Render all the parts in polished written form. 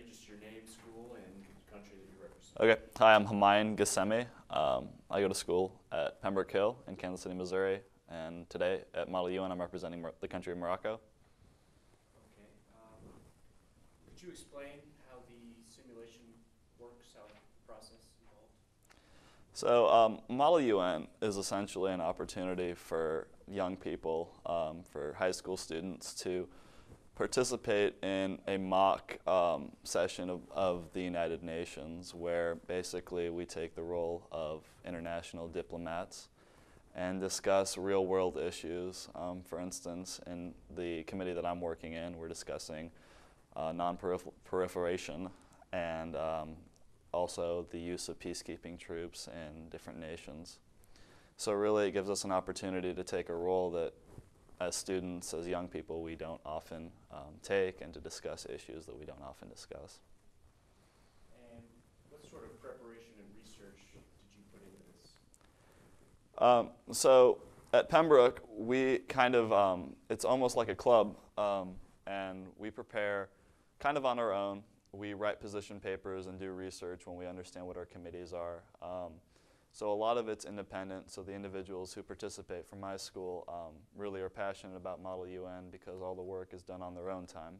ready, just your name, school, and country that you represent. Okay. Hi, I'm Humayun Ghussemi. I go to school at Pembroke Hill in Kansas City, Missouri, and today at Model UN I'm representing the country of Morocco. Okay. Could you explain how the simulation works, how the process involved? So Model UN is essentially an opportunity for young people, for high school students to participate in a mock session of the United Nations, where basically we take the role of international diplomats and discuss real-world issues. For instance, in the committee that I'm working in, we're discussing non-proliferation and also the use of peacekeeping troops in different nations. So really it gives us an opportunity to take a role that as students, as young people, we don't often take, and to discuss issues that we don't often discuss. And what sort of preparation and research did you put into this? So at Pembroke, we kind of, it's almost like a club, and we prepare kind of on our own. We write position papers and do research when we understand what our committees are. So a lot of it's independent, so the individuals who participate from my school really are passionate about Model UN because all the work is done on their own time.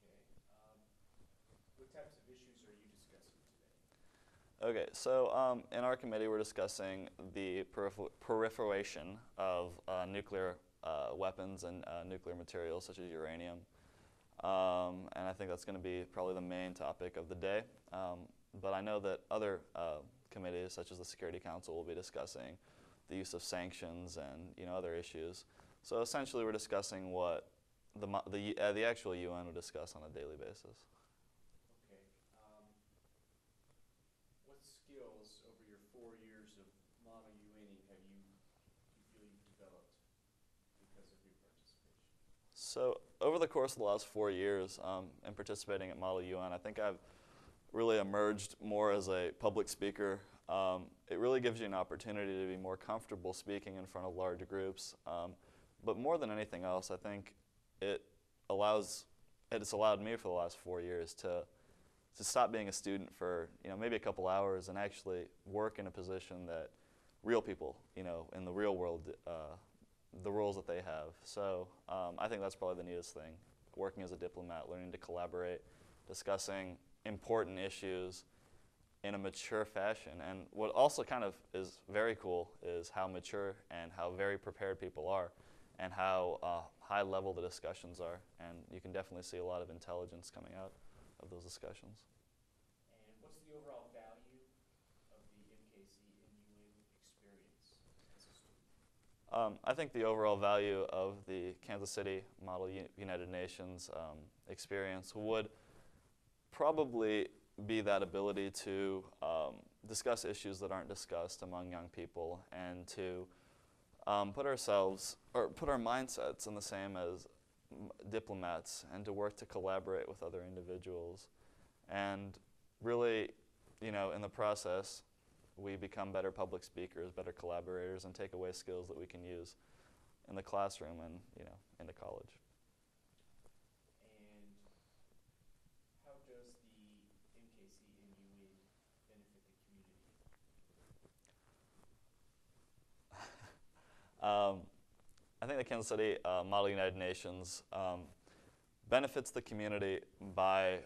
Okay. What types of issues are you discussing today? Okay, so in our committee we're discussing the proliferation of nuclear weapons and nuclear materials such as uranium. And I think that's going to be probably the main topic of the day. But I know that other committees, such as the Security Council, will be discussing the use of sanctions and other issues. So essentially, we're discussing what the actual UN would discuss on a daily basis. Okay. What skills over your 4 years of Model UNing have you feel you've developed because of your participation? So over the course of the last 4 years in participating at Model UN, I think I've really emerged more as a public speaker. It really gives you an opportunity to be more comfortable speaking in front of large groups. But more than anything else, I think it's allowed me for the last 4 years to stop being a student for maybe a couple hours and actually work in a position that real people, in the real world, the roles that they have. So I think that's probably the neatest thing, working as a diplomat, learning to collaborate, discussing important issues in a mature fashion. And what also kind of is very cool is how mature and how very prepared people are and how high level the discussions are. And you can definitely see a lot of intelligence coming out of those discussions. And what's the overall value of the MKC in UN experience as a student? I think the overall value of the Kansas City Model United Nations experience would probably be that ability to discuss issues that aren't discussed among young people and to put our mindsets in the same as diplomats and to work to collaborate with other individuals. And really, in the process, we become better public speakers, better collaborators, and take away skills that we can use in the classroom and into college. And how does the MKC in UN benefit the community? I think the Kansas City Model United Nations benefits the community by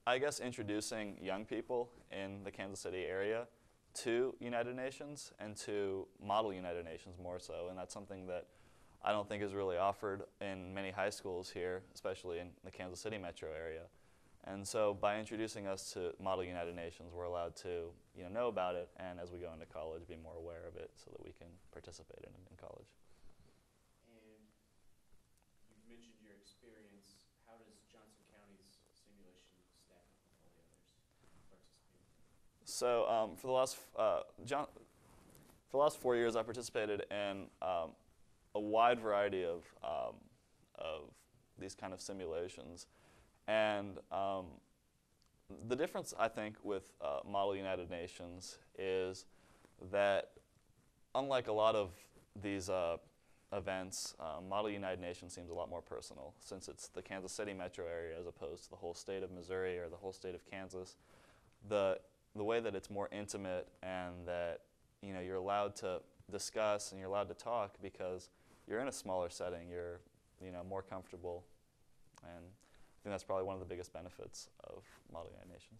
I guess introducing young people in the Kansas City area to United Nations and to Model United Nations more so, and that's something that I don't think is really offered in many high schools here, especially in the Kansas City metro area. And so by introducing us to Model United Nations, we're allowed to know about it, and as we go into college, be more aware of it so that we can participate in it in college. And you've mentioned your experience. How does Johnson County's simulation stack up with all the others participating? So for the last 4 years, I participated in a wide variety of these kind of simulations. And the difference, I think, with Model United Nations is that unlike a lot of these events, Model United Nations seems a lot more personal since it's the Kansas City metro area as opposed to the whole state of Missouri or the whole state of Kansas. The way that it's more intimate and that you're allowed to discuss and you're allowed to talk because you're in a smaller setting, you're more comfortable, and I think that's probably one of the biggest benefits of Model United Nations.